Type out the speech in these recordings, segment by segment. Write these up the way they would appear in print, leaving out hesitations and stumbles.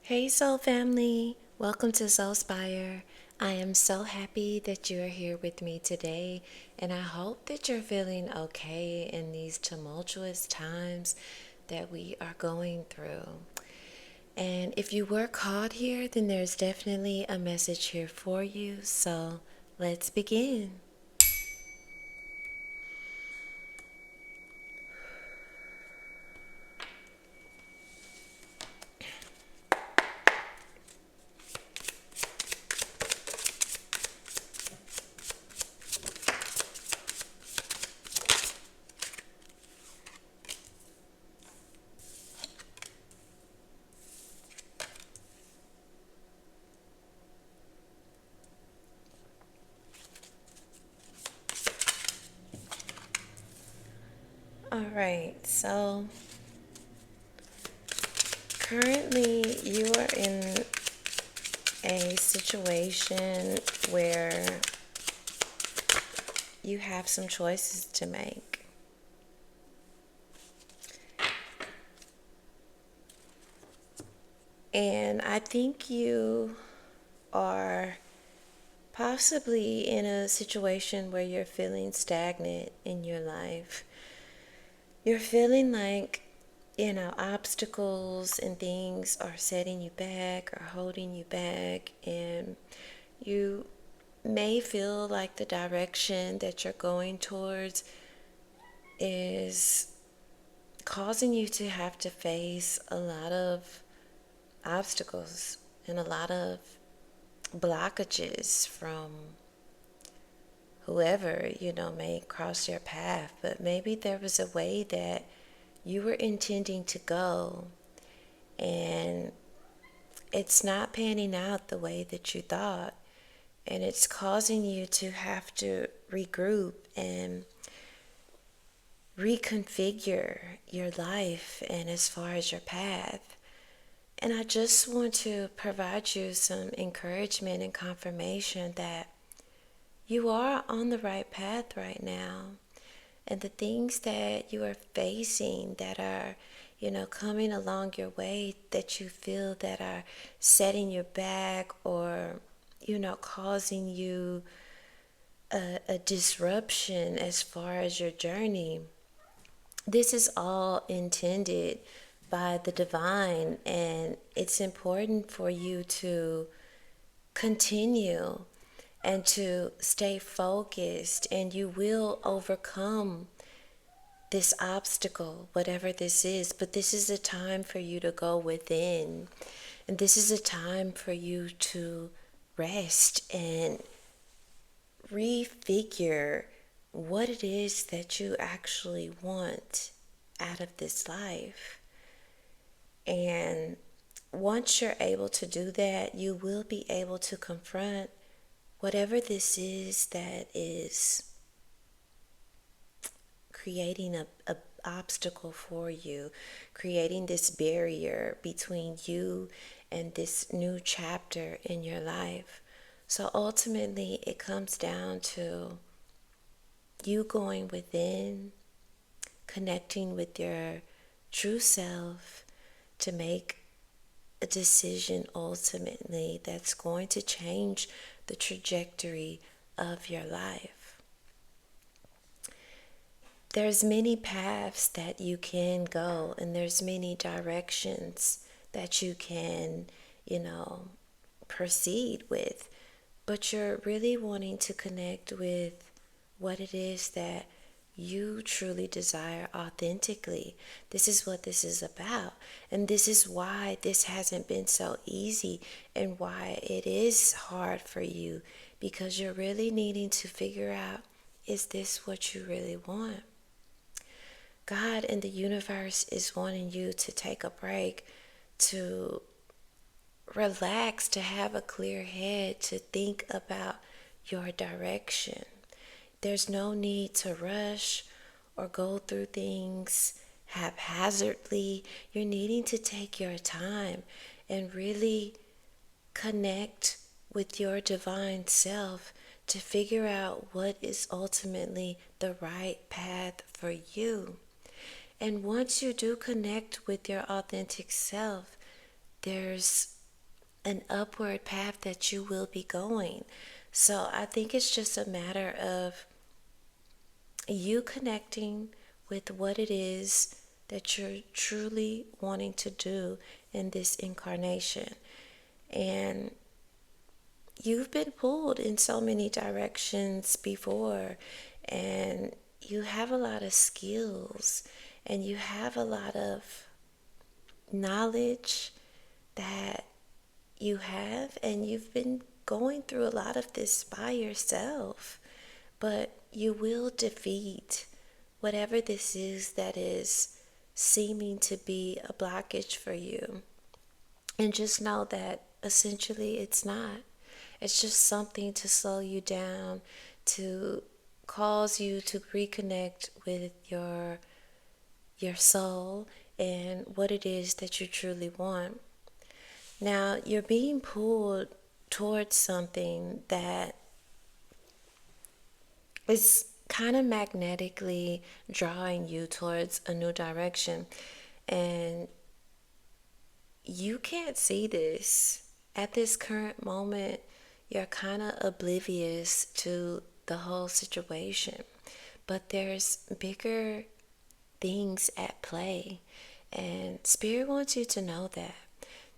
Hey, Soul Family! Welcome to Soulspire. I am so happy that you are here with me today, and I hope that you're feeling okay in these tumultuous times that we are going through. And if you were called here, then there's definitely a message here for you. So let's begin. All right, so currently you are in a situation where you have some choices to make. And I think you are possibly in a situation where you're feeling stagnant in your life. You're feeling like, obstacles and things are setting you back or holding you back, and you may feel like the direction that you're going towards is causing you to have to face a lot of obstacles and a lot of blockages from whoever, may cross your path. But maybe there was a way that you were intending to go, and it's not panning out the way that you thought. And it's causing you to have to regroup and reconfigure your life and as far as your path. And I just want to provide you some encouragement and confirmation that you are on the right path right now. And the things that you are facing that are, coming along your way that you feel that are setting you back or, causing you a disruption as far as your journey. This is all intended by the divine, and it's important for you to continue and to stay focused, and you will overcome this obstacle, whatever this is. But this is a time for you to go within, and this is a time for you to rest and refigure what it is that you actually want out of this life. And once you're able to do that, you will be able to confront whatever this is that is creating a obstacle for you, creating this barrier between you and this new chapter in your life. So ultimately, it comes down to you going within, connecting with your true self to make a decision ultimately that's going to change the trajectory of your life. There's many paths that you can go, and there's many directions that you can, proceed with. But you're really wanting to connect with what it is that you truly desire authentically. This is what this is about. And this is why this hasn't been so easy and why it is hard for you, because you're really needing to figure out, is this what you really want? God and the universe is wanting you to take a break, to relax, to have a clear head, to think about your direction. There's no need to rush or go through things haphazardly. You're needing to take your time and really connect with your divine self to figure out what is ultimately the right path for you. And once you do connect with your authentic self, there's an upward path that you will be going. So I think it's just a matter of you connecting with what it is that you're truly wanting to do in this incarnation. And you've been pulled in so many directions before, and you have a lot of skills, and you have a lot of knowledge that you have, and you've been going through a lot of this by yourself. But you will defeat whatever this is that is seeming to be a blockage for you. And just know that essentially it's not. It's just something to slow you down, to cause you to reconnect with your soul and what it is that you truly want. Now, you're being pulled towards something that is kind of magnetically drawing you towards a new direction. And you can't see this. At this current moment, you're kind of oblivious to the whole situation. But there's bigger things at play. And Spirit wants you to know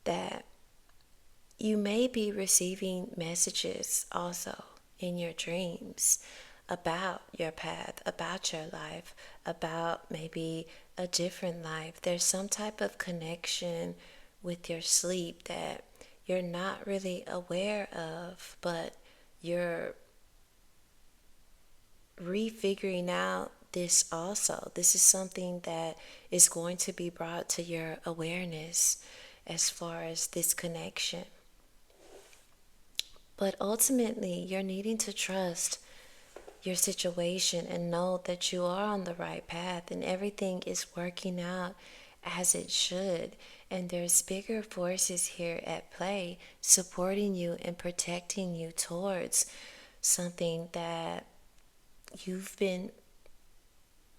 that you may be receiving messages also in your dreams about your path, about your life, about maybe a different life. There's some type of connection with your sleep that you're not really aware of, but you're refiguring out this also. This is something that is going to be brought to your awareness as far as this connection. But ultimately, you're needing to trust your situation and know that you are on the right path and everything is working out as it should. And there's bigger forces here at play supporting you and protecting you towards something that you've been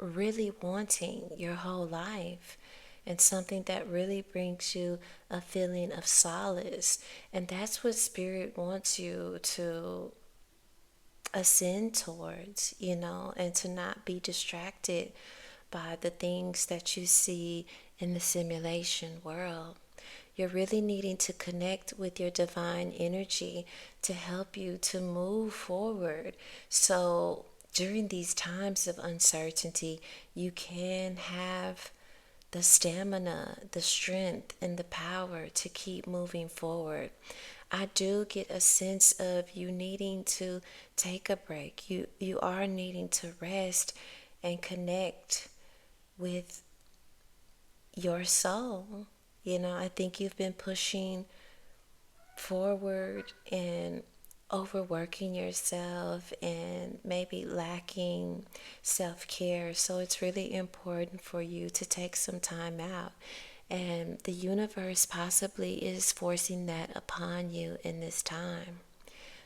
really wanting your whole life, and something that really brings you a feeling of solace. And that's what Spirit wants you to ascend towards, and to not be distracted by the things that you see in the simulation world. You're really needing to connect with your divine energy to help you to move forward. So during these times of uncertainty, you can have the stamina, the strength, and the power to keep moving forward. I do get a sense of you needing to take a break. You are needing to rest and connect with your soul. I think you've been pushing forward and overworking yourself and maybe lacking self-care. So it's really important for you to take some time out. And the universe possibly is forcing that upon you in this time.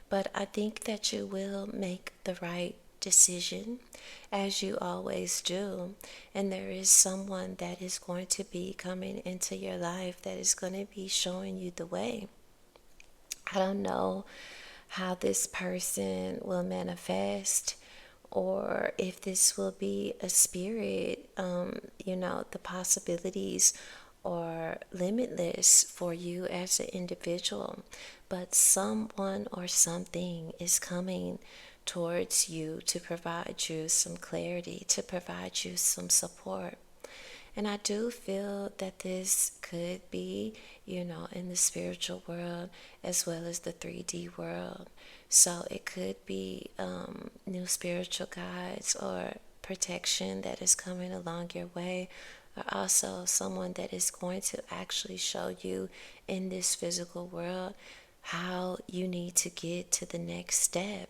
But I think that you will make the right decision, as you always do. And there is someone that is going to be coming into your life that is going to be showing you the way. I don't know how this person will manifest, or if this will be a spirit. The possibilities are limitless for you as an individual, but someone or something is coming towards you to provide you some clarity, to provide you some support. And I do feel that this could be, in the spiritual world as well as the 3D world. So it could be new spiritual guides or protection that is coming along your way, or also someone that is going to actually show you in this physical world how you need to get to the next step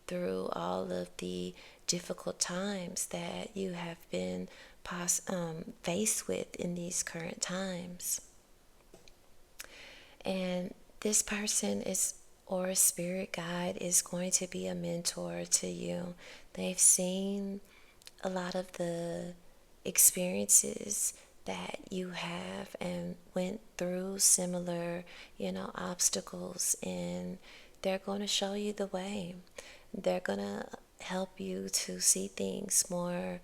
through all of the difficult times that you have been faced with in these current times. And this person is, or a spirit guide, is going to be a mentor to you. They've seen a lot of the experiences that you have and went through similar, obstacles, and they're going to show you the way. They're going to help you to see things more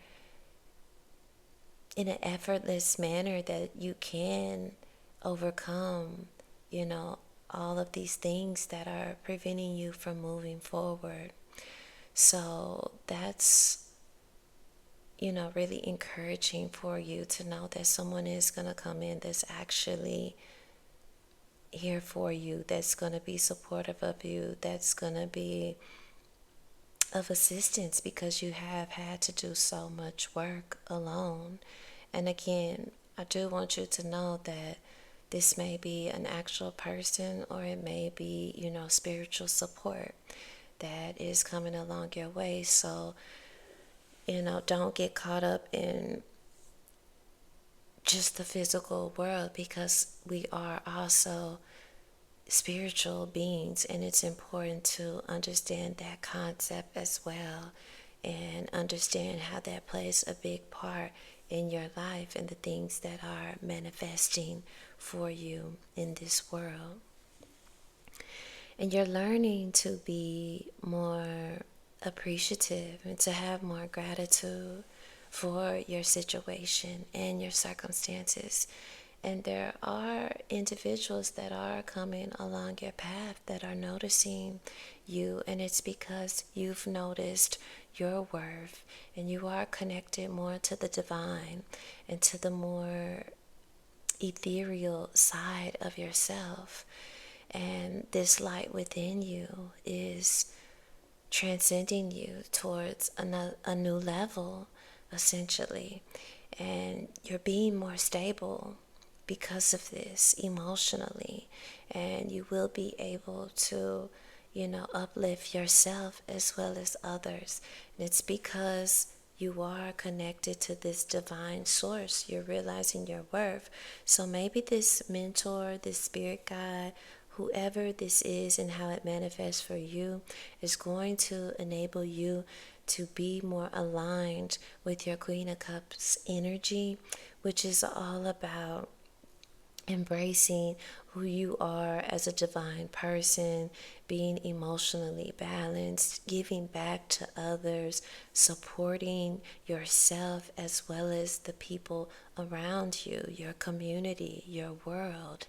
in an effortless manner, that you can overcome, you know, all of these things that are preventing you from moving forward. So that's, really encouraging for you to know that someone is going to come in that's actually here for you, that's going to be supportive of you, that's going to be of assistance, because you have had to do so much work alone. And again, I do want you to know that this may be an actual person, or it may be, spiritual support that is coming along your way. So, don't get caught up in just the physical world, because we are also spiritual beings, and it's important to understand that concept as well, and understand how that plays a big part in your life and the things that are manifesting for you in this world. And you're learning to be more appreciative and to have more gratitude for your situation and your circumstances. And there are individuals that are coming along your path that are noticing you, and it's because you've noticed your worth, and you are connected more to the divine and to the more ethereal side of yourself. And this light within you is transcending you towards a new level, essentially. And you're being more stable because of this emotionally. And you will be able to, uplift yourself as well as others. And it's because you are connected to this divine source. You're realizing your worth. So maybe this mentor, this spirit guide, whoever this is and how it manifests for you, is going to enable you to be more aligned with your Queen of Cups energy, which is all about embracing who you are as a divine person, being emotionally balanced, giving back to others, supporting yourself as well as the people around you, your community, your world,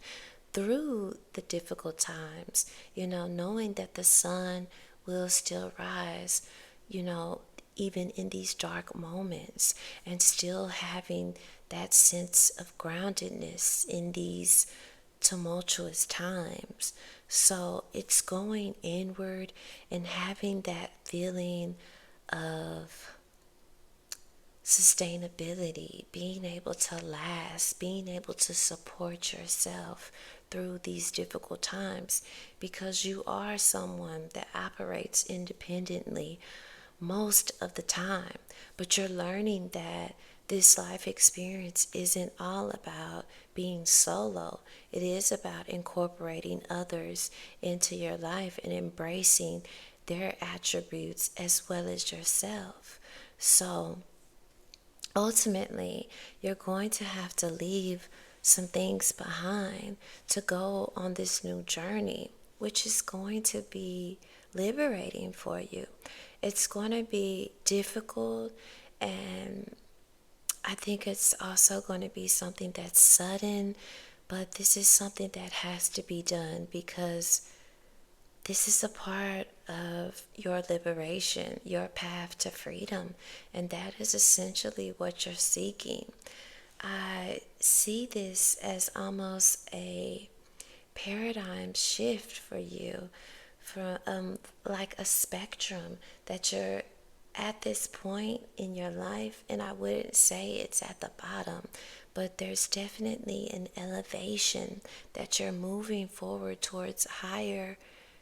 through the difficult times, knowing that the sun will still rise, even in these dark moments, and still having that sense of groundedness in these tumultuous times. So it's going inward and having that feeling of sustainability, being able to last, being able to support yourself through these difficult times, because you are someone that operates independently most of the time. But you're learning that this life experience isn't all about being solo. It is about incorporating others into your life and embracing their attributes as well as yourself. So ultimately, you're going to have to leave some things behind to go on this new journey, which is going to be liberating for you. It's going to be difficult, and I think it's also going to be something that's sudden, but this is something that has to be done, because this is a part of your liberation, your path to freedom, and that is essentially what you're seeking. I see this as almost a paradigm shift for you, from like a spectrum, that you're at this point in your life, and I wouldn't say it's at the bottom, but there's definitely an elevation, that you're moving forward towards higher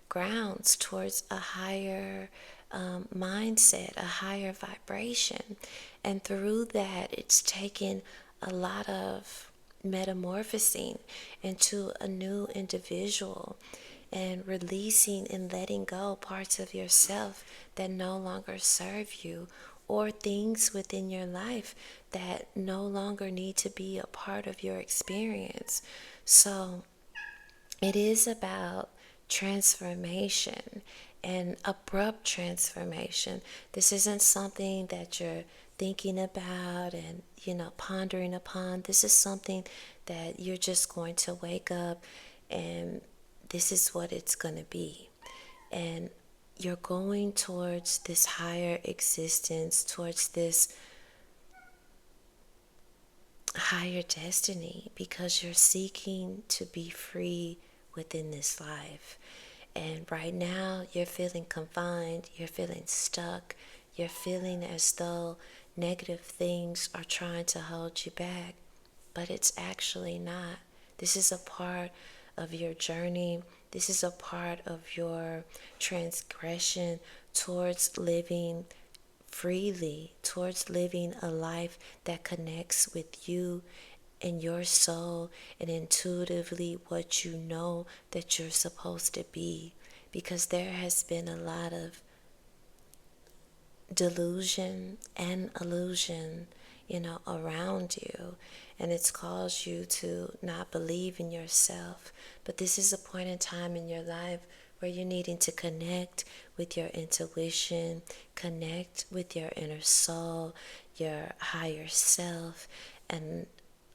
grounds, towards a higher mindset, a higher vibration. And through that, it's taken a lot of metamorphosing into a new individual, and releasing and letting go parts of yourself that no longer serve you, or things within your life that no longer need to be a part of your experience. So it is about transformation and abrupt transformation. This isn't something that you're thinking about and, pondering upon. This is something that you're just going to wake up and this is what it's going to be. And you're going towards this higher existence, towards this higher destiny, because you're seeking to be free within this life. And right now, you're feeling confined, you're feeling stuck, you're feeling as though negative things are trying to hold you back, but it's actually not. This is a part of your journey. This is a part of your transgression towards living freely, towards living a life that connects with you and your soul and intuitively what you know that you're supposed to be. Because there has been a lot of delusion and illusion, around you, and it's caused you to not believe in yourself. But this is a point in time in your life where you're needing to connect with your intuition, connect with your inner soul, your higher self, and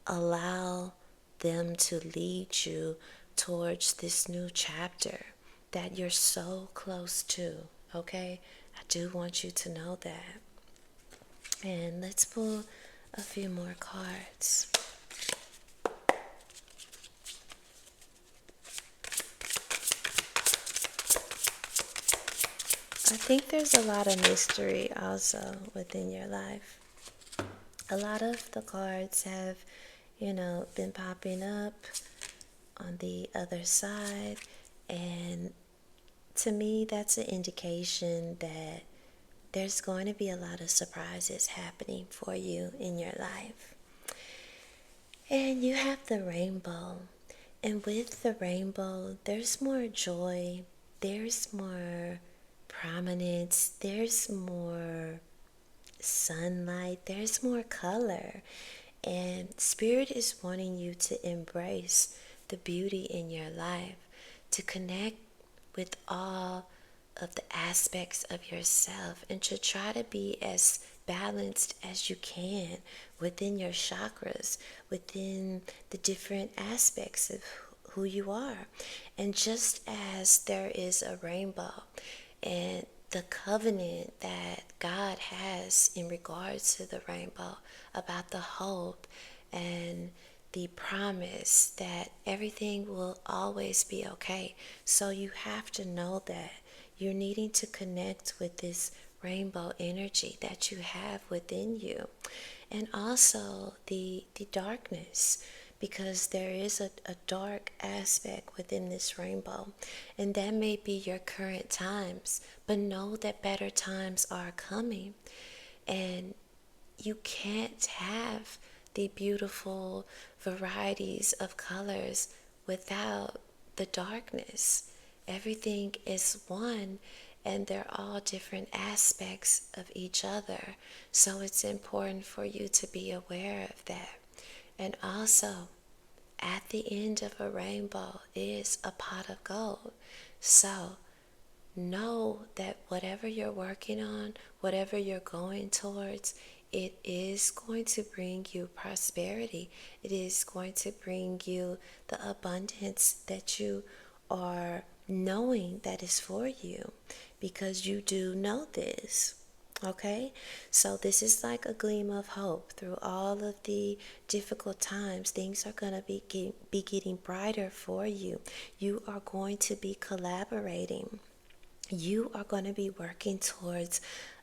allow them to lead you towards this new chapter that you're so close to, okay? I do want you to know that. And let's pull a few more cards. I think there's a lot of mystery also within your life. A lot of the cards have, been popping up on the other side. And to me, that's an indication that there's going to be a lot of surprises happening for you in your life. And you have the rainbow. And with the rainbow, there's more joy, there's more prominence, there's more sunlight, there's more color. And Spirit is wanting you to embrace the beauty in your life, to connect with all of the aspects of yourself, and to try to be as balanced as you can within your chakras, within the different aspects of who you are. And just as there is a rainbow and the covenant that God has in regards to the rainbow about the hope and the promise that everything will always be okay. So you have to know that you're needing to connect with this rainbow energy that you have within you. And also the darkness, because there is a dark aspect within this rainbow. And that may be your current times, but know that better times are coming. And you can't have the beautiful varieties of colors without the darkness. Everything is one, and they're all different aspects of each other. So it's important for you to be aware of that. And also, at the end of a rainbow is a pot of gold. So know that whatever you're working on, whatever you're going towards, it is going to bring you prosperity. It is going to bring you the abundance that you are knowing that is for you, because you do know this. Okay, so this is like a gleam of hope through all of the difficult times. Things are going to be getting brighter for you. You are going to be collaborating. You are going to be working towards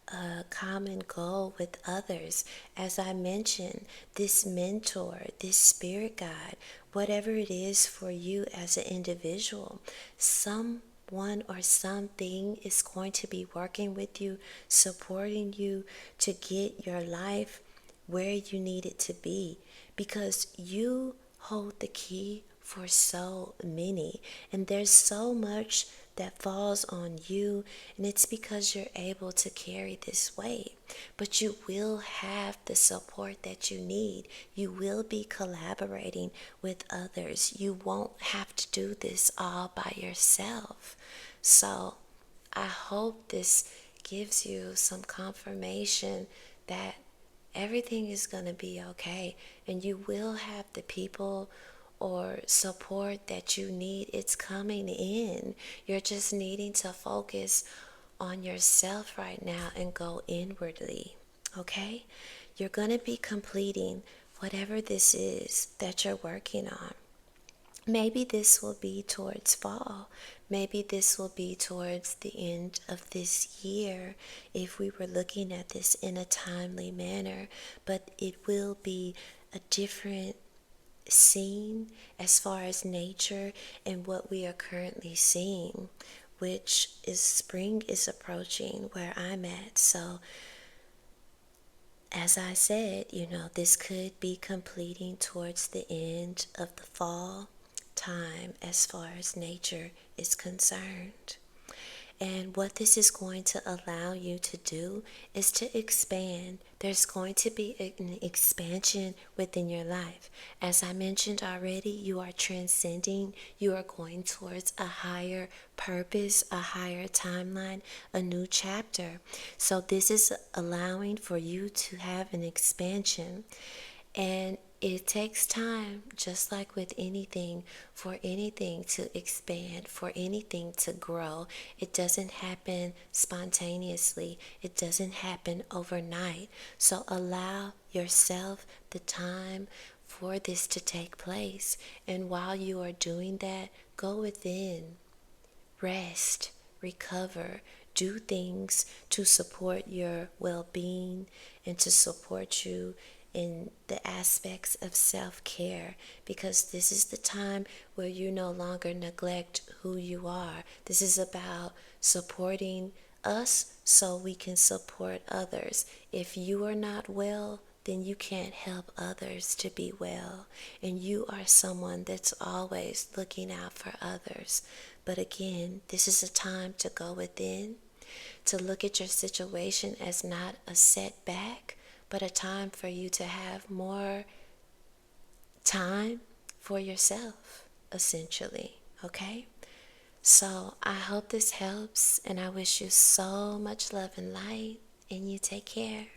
a common goal with others. As I mentioned, this mentor, this spirit guide, whatever it is for you as an individual, someone or something is going to be working with you, supporting you to get your life where you need it to be, because you hold the key for so many, and there's so much that falls on you, and it's because you're able to carry this weight. But you will have the support that you need. You will be collaborating with others. You won't have to do this all by yourself. So I hope this gives you some confirmation that everything is going to be okay, and you will have the people or support that you need. It's coming in. You're just needing to focus on yourself right now and go inwardly. Okay? You're going to be completing whatever this is that you're working on. Maybe this will be towards fall. Maybe this will be towards the end of this year if we were looking at this in a timely manner. But it will be a different scene as far as nature and what we are currently seeing, which is spring is approaching where I'm at. So as I said, this could be completing towards the end of the fall time as far as nature is concerned. And what this is going to allow you to do is to expand. There's going to be an expansion within your life. As I mentioned already, you are transcending. You are going towards a higher purpose, a higher timeline, a new chapter. So this is allowing for you to have an expansion. And it takes time, just like with anything, for anything to expand, for anything to grow. It doesn't happen spontaneously. It doesn't happen overnight. So allow yourself the time for this to take place. And while you are doing that, go within, rest, recover, do things to support your well-being and to support you in the aspects of self-care, because this is the time where you no longer neglect who you are. This is about supporting us so we can support others. If you are not well, then you can't help others to be well. And you are someone that's always looking out for others. But again, this is a time to go within, to look at your situation as not a setback, but a time for you to have more time for yourself, essentially. Okay? So I hope this helps, and I wish you so much love and light, and you take care.